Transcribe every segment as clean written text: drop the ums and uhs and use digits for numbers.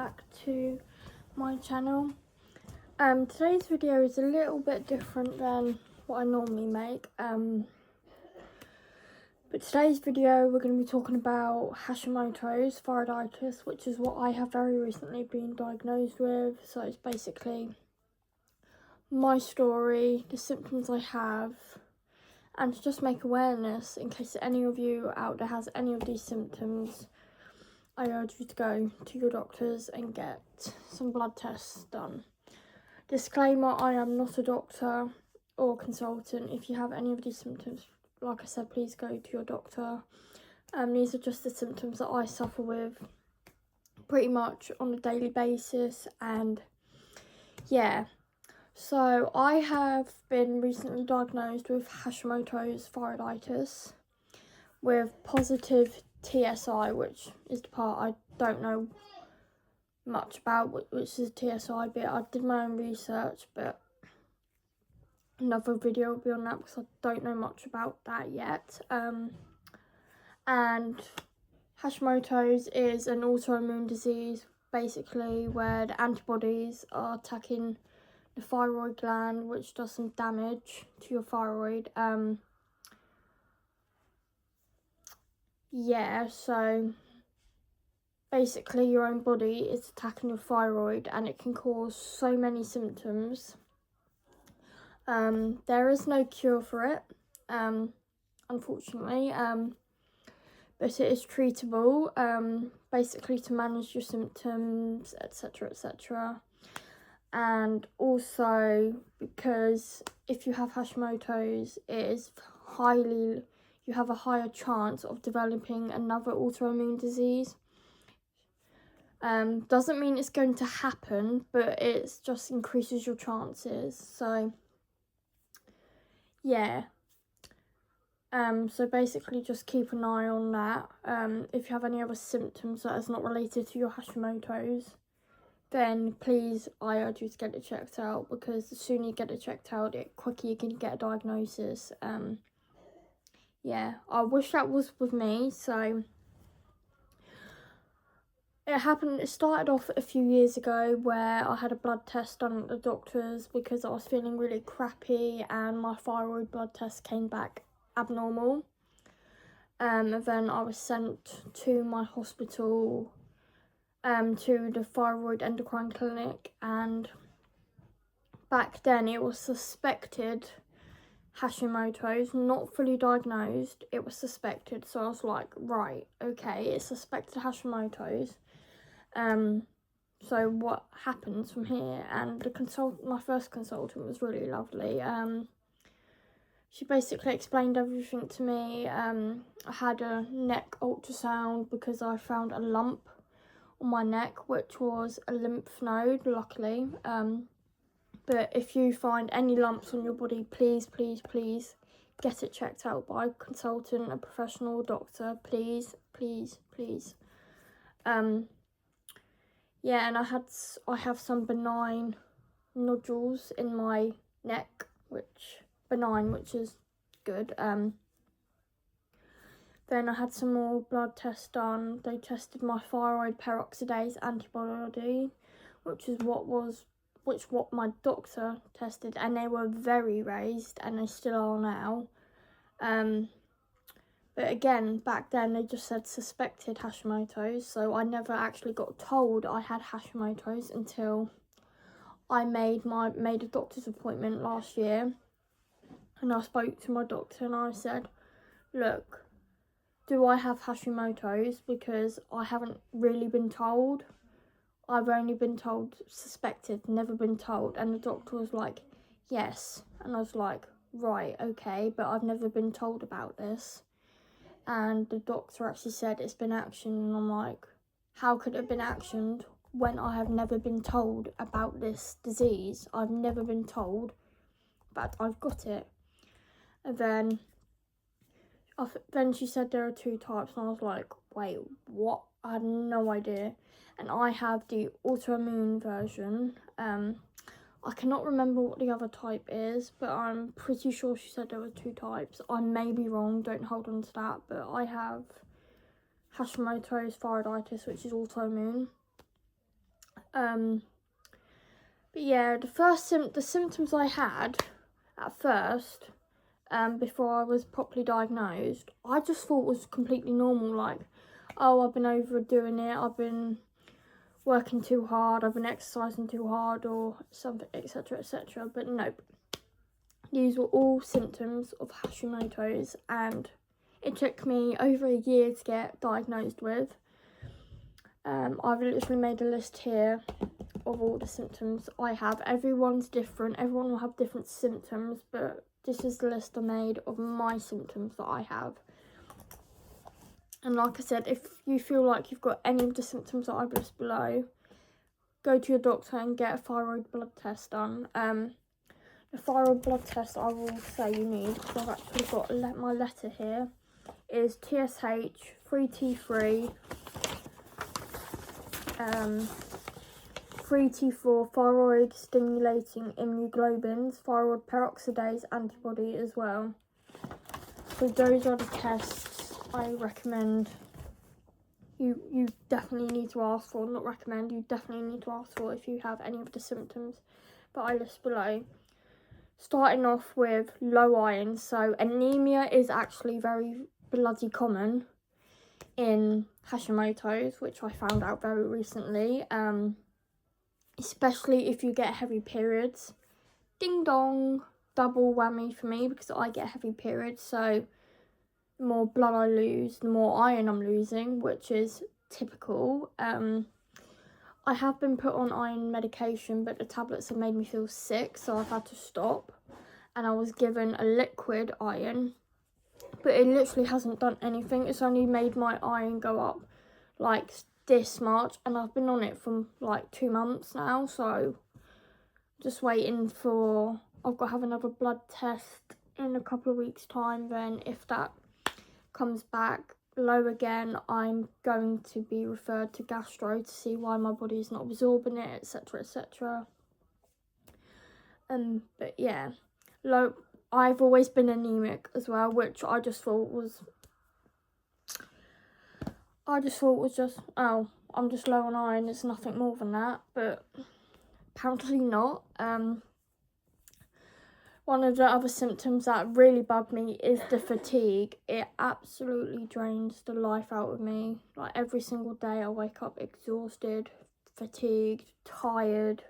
back to my channel. Today's video is a little bit different than what I normally make. But today's video we're going to be talking about Hashimoto's thyroiditis, which is what I have very recently been diagnosed with. So it's basically my story, the symptoms I have, and to just make awareness in case any of you out there has any of these symptoms. I urge you to go to your doctors and get some blood tests done. Disclaimer, I am not a doctor or consultant. If you have any of these symptoms, like I said, please go to your doctor. These are just the symptoms that I suffer with pretty much on a daily basis, and yeah. So I have been recently diagnosed with Hashimoto's thyroiditis with positive TSI, which is the part I don't know much about, which is TSI bit. I did my own research, but another video will be on that because I don't know much about that yet. And Hashimoto's is an autoimmune disease, basically, where the antibodies are attacking the thyroid gland, which does some damage to your thyroid. Yeah, so basically your own body is attacking your thyroid and it can cause so many symptoms. There is no cure for it, unfortunately, but it is treatable, basically to manage your symptoms, etc, etc. And also because if you have Hashimoto's, you have a higher chance of developing another autoimmune disease. Doesn't mean it's going to happen, but it just increases your chances. So yeah. So basically just keep an eye on that. If you have any other symptoms that is not related to your Hashimoto's, then please, I urge you to get it checked out, because the sooner you get it checked out, the quicker you can get a diagnosis. Yeah, I wish that was with me. So it started off a few years ago where I had a blood test done at the doctor's because I was feeling really crappy and my thyroid blood test came back abnormal. And then I was sent to my hospital, to the thyroid endocrine clinic, and back then it was suspected Hashimoto's, not fully diagnosed, it was suspected. So I was like, right, okay, it's suspected Hashimoto's. So what happens from here? And my first consultant was really lovely. She basically explained everything to me. I had a neck ultrasound because I found a lump on my neck, which was a lymph node, luckily. But if you find any lumps on your body, please, please, please get it checked out by a consultant, a professional doctor, please, please, please. Yeah, and I have some benign nodules in my neck, which is good. Then I had some more blood tests done. They tested my thyroid peroxidase antibody, which what my doctor tested, and they were very raised, and they still are now. But again, back then they just said suspected Hashimoto's, so I never actually got told I had Hashimoto's until I made a doctor's appointment last year, and I spoke to my doctor and I said, look, do I have Hashimoto's? Because I haven't really been told. I've only been told suspected, never been told. And the doctor was like, yes. And I was like, right, okay, but I've never been told about this. And the doctor actually said it's been actioned, and I'm like, how could it have been actioned when I have never been told about this disease? I've never been told, but I've got it. And then she said there are two types, and I was like, wait, what? I had no idea. And I have the autoimmune version. I cannot remember what the other type is, but I'm pretty sure she said there were two types. I may be wrong, don't hold on to that, but I have Hashimoto's thyroiditis, which is autoimmune. But yeah, the symptoms I had at first, before I was properly diagnosed, I just thought was completely normal. Like, oh, I've been overdoing it, I've been working too hard, I've been exercising too hard, or something, etc, etc. But nope, these were all symptoms of Hashimoto's, and it took me over a year to get diagnosed with. I've literally made a list here of all the symptoms I have. Everyone's different, everyone will have different symptoms, but this is the list I made of my symptoms that I have. And like I said, if you feel like you've got any of the symptoms that I've listed below, go to your doctor and get a thyroid blood test done. The thyroid blood test I will say you need, because I've actually got my letter here, is TSH, 3T3, 3T4, thyroid stimulating immunoglobulins, thyroid peroxidase antibody as well. So those are the tests I recommend you definitely need to ask for. Not recommend, you definitely need to ask for if you have any of the symptoms that I list below. Starting off with low iron. So anemia is actually very bloody common in Hashimoto's, which I found out very recently, especially if you get heavy periods. Ding dong, double whammy for me, because I get heavy periods, so the more blood I lose, the more iron I'm losing, which is typical. I have been put on iron medication, but the tablets have made me feel sick, so I've had to stop, and I was given a liquid iron, but it literally hasn't done anything. It's only made my iron go up like this much, and I've been on it for like 2 months now, so just waiting for, I've got to have another blood test in a couple of weeks time. Then if that comes back low again, I'm going to be referred to gastro to see why my body is not absorbing it, etc, etc. But yeah, low, I've always been anemic as well, which I just thought was just, oh, I'm just low on iron, it's nothing more than that, but apparently not. One of the other symptoms that really bugged me is the fatigue. It absolutely drains the life out of me. Like, every single day I wake up exhausted, fatigued, tired.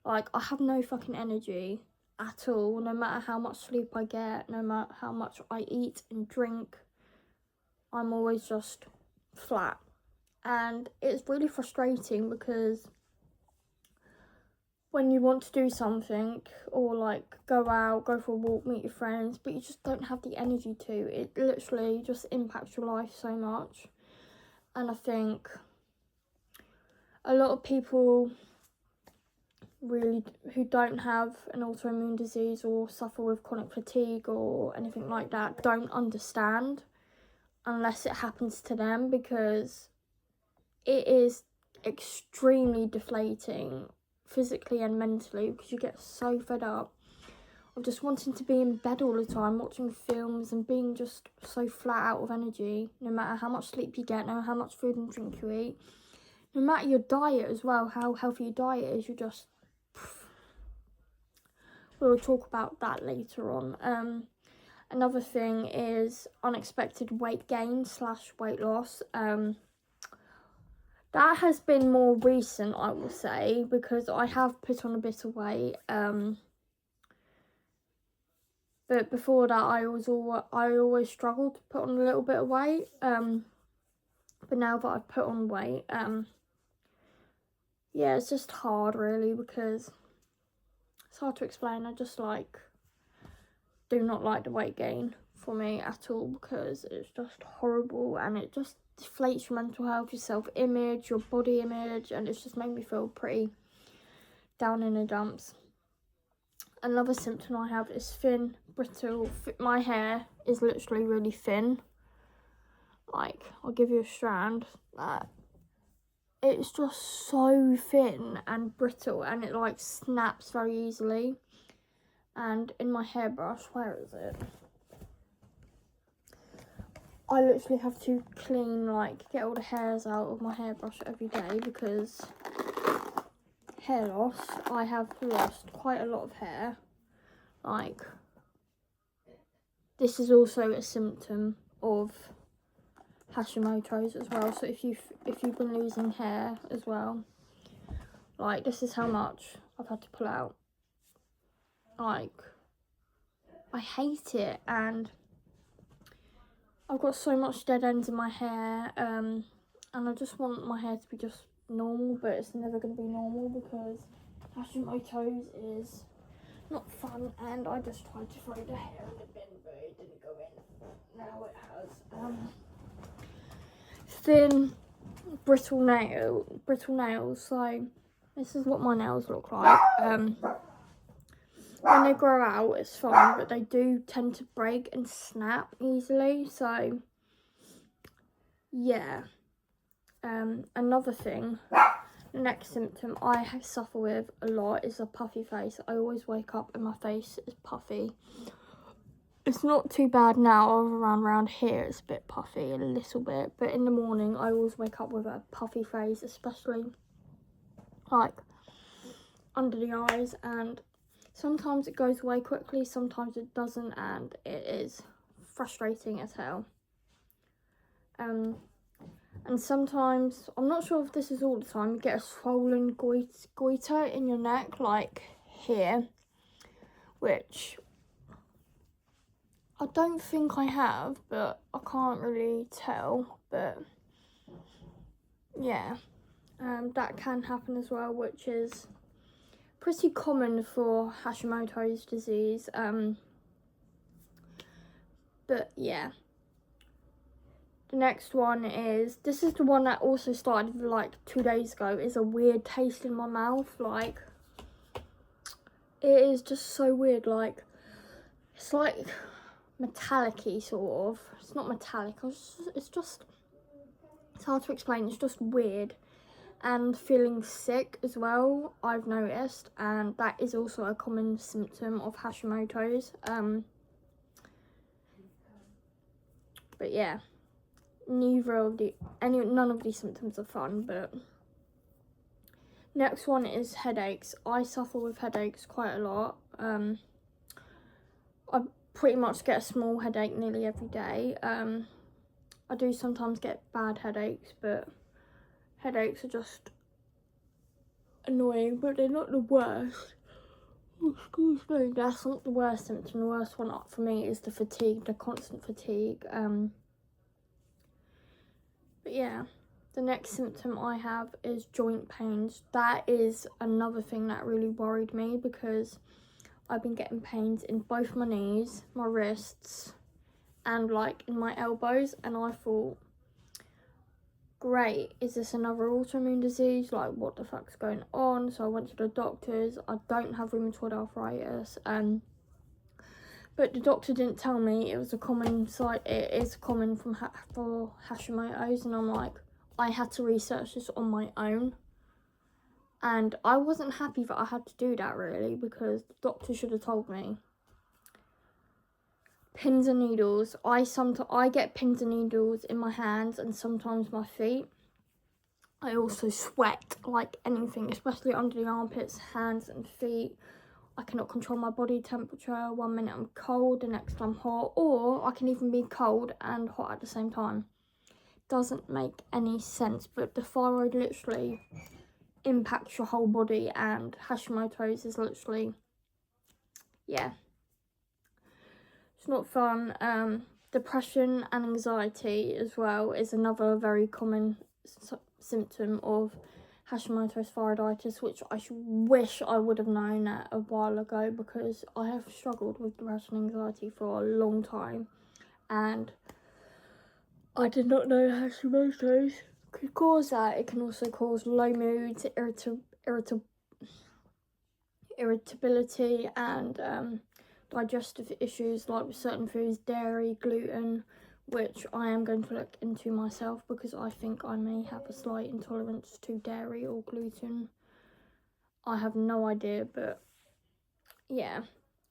Like, I have no fucking energy at all, no matter how much sleep I get, no matter how much I eat and drink. I'm always just flat. And it's really frustrating, because when you want to do something, or like go out, go for a walk, meet your friends, but you just don't have the energy to, it literally just impacts your life so much. And I think a lot of people really who don't have an autoimmune disease or suffer with chronic fatigue or anything like that don't understand unless it happens to them, because it is extremely deflating physically and mentally, because you get so fed up of just wanting to be in bed all the time watching films and being just so flat out of energy, no matter how much sleep you get, no matter how much food and drink you eat, no matter your diet as well, how healthy your diet is, you just, we'll talk about that later on. Another thing is unexpected weight gain / weight loss. That has been more recent, I will say, because I have put on a bit of weight. But before that, I always struggled to put on a little bit of weight. But now that I've put on weight, yeah, it's just hard, really, because it's hard to explain. I just do not like the weight gain for me at all, because it's just horrible, and it just deflates your mental health, your self-image, your body image, and it's just made me feel pretty down in the dumps. Another symptom I have is thin, brittle. My hair is literally really thin. Like, I'll give you a strand. It's just so thin and brittle, and it like snaps very easily. And in my hairbrush, where is it? I literally have to clean, like, get all the hairs out of my hairbrush every day, because hair loss. I have lost quite a lot of hair. Like, this is also a symptom of Hashimoto's as well. So if you've been losing hair as well, like, this is how much I've had to pull out. Like, I hate it, and I've got so much dead ends in my hair, and I just want my hair to be just normal, but it's never going to be normal because Hashimoto's is not fun, and I just tried to throw the hair in the bin, but it didn't go in. Now it has thin, brittle nails. So this is what my nails look like. When they grow out, it's fine, but they do tend to break and snap easily. So yeah. Another thing, the next symptom I suffer with a lot is a puffy face. I always wake up and my face is puffy. It's not too bad now. Around here it's a bit puffy, a little bit, but in the morning I always wake up with a puffy face, especially like under the eyes, and sometimes it goes away quickly, sometimes it doesn't, and it is frustrating as hell. And sometimes, I'm not sure if this is all the time, you get a swollen goiter in your neck, like here, which I don't think I have, but I can't really tell. But yeah, that can happen as well, which is pretty common for Hashimoto's disease. But yeah. The next one is, this is the one that also started like 2 days ago, is a weird taste in my mouth. Like, it is just so weird. Like, it's like metallic-y sort of. It's not metallic, it's hard to explain. It's just weird. And feeling sick as well, I've noticed, and that is also a common symptom of Hashimoto's. But yeah. None of these symptoms are fun, but next one is headaches. I suffer with headaches quite a lot. I pretty much get a small headache nearly every day. I do sometimes get bad headaches, but headaches are just annoying, but they're not the worst. Oh, excuse me, that's not the worst symptom. The worst one for me is the fatigue, the constant fatigue. But yeah, the next symptom I have is joint pains. That is another thing that really worried me because I've been getting pains in both my knees, my wrists, and like in my elbows, and I thought, great, is this another autoimmune disease? Like, what the fuck's going on? So I went to the doctors. I don't have rheumatoid arthritis, but the doctor didn't tell me it was a common it is common for Hashimoto's, and I'm like, I had to research this on my own, and I wasn't happy that I had to do that really, because the doctor should have told me. Pins and needles. I get pins and needles in my hands and sometimes my feet. I also sweat like anything, especially under the armpits, hands and feet. I cannot control my body temperature. 1 minute I'm cold, the next I'm hot, or I can even be cold and hot at the same time. Doesn't make any sense, but the thyroid literally impacts your whole body, and Hashimoto's is literally, yeah, it's not fun. Depression and anxiety as well is another very common symptom of Hashimoto's thyroiditis, which I wish I would have known that a while ago, because I have struggled with depression and anxiety for a long time, and I did not know Hashimoto's could cause that. It can also cause low moods, irritability, and digestive issues like with certain foods, dairy, gluten, which I am going to look into myself because I think I may have a slight intolerance to dairy or gluten. I have no idea, but yeah.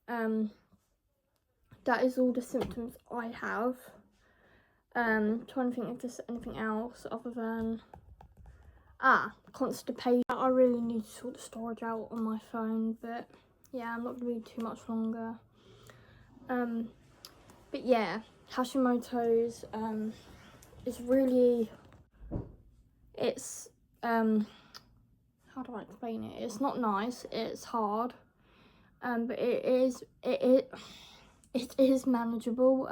That is all the symptoms I have. Trying to think if there's anything else other than Constipation. I really need to sort the storage out on my phone, but yeah, I'm not going to be too much longer. But yeah, Hashimoto's is really, it's how do I explain it? It's not nice, it's hard, but it is manageable.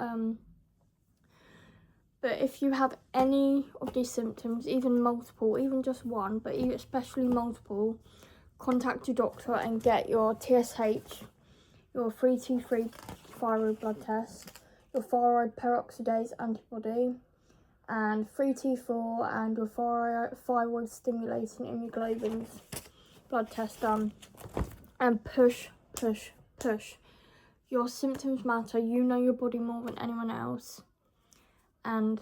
But if you have any of these symptoms, even multiple, even just one, but especially multiple, contact your doctor and get your TSH, your 3T3 thyroid blood test, your thyroid peroxidase antibody, and 3T4 and your thyroid stimulating immunoglobulins blood test done. And push. Your symptoms matter. You know your body more than anyone else. And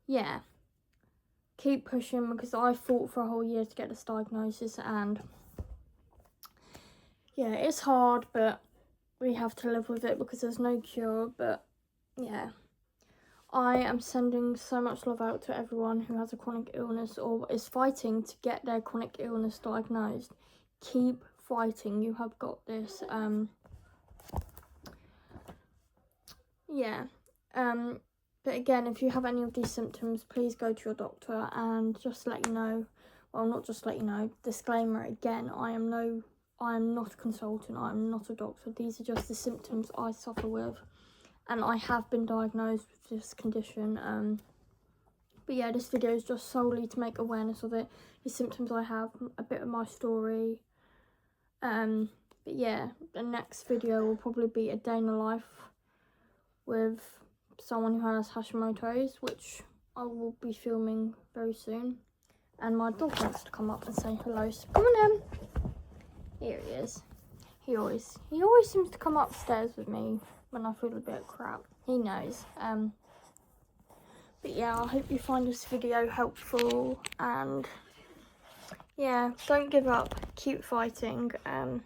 yeah, keep pushing, because I fought for a whole year to get this diagnosis, and yeah, it's hard, but we have to live with it because there's no cure. But yeah, I am sending so much love out to everyone who has a chronic illness or is fighting to get their chronic illness diagnosed. Keep fighting. You have got this. But again, if you have any of these symptoms, please go to your doctor. And just to let you know, well, not just to let you know, disclaimer again, I am not a consultant, I am not a doctor. These are just the symptoms I suffer with, and I have been diagnosed with this condition. But yeah, this video is just solely to make awareness of it, the symptoms I have, a bit of my story. But yeah, the next video will probably be a day in the life with someone who has Hashimoto's, which I will be filming very soon. And my dog wants to come up and say hello, so come on in. Here he is. He always seems to come upstairs with me when I feel a bit crap. He knows. But yeah, I hope you find this video helpful, and yeah, don't give up, keep fighting. And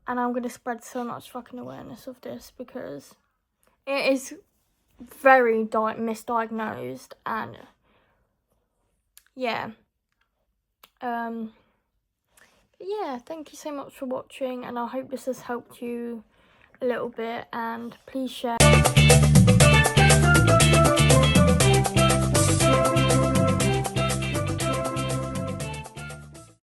I'm going to spread so much fucking awareness of this, because it is very misdiagnosed. And yeah, yeah, thank you so much for watching, and I hope this has helped you a little bit, and please share.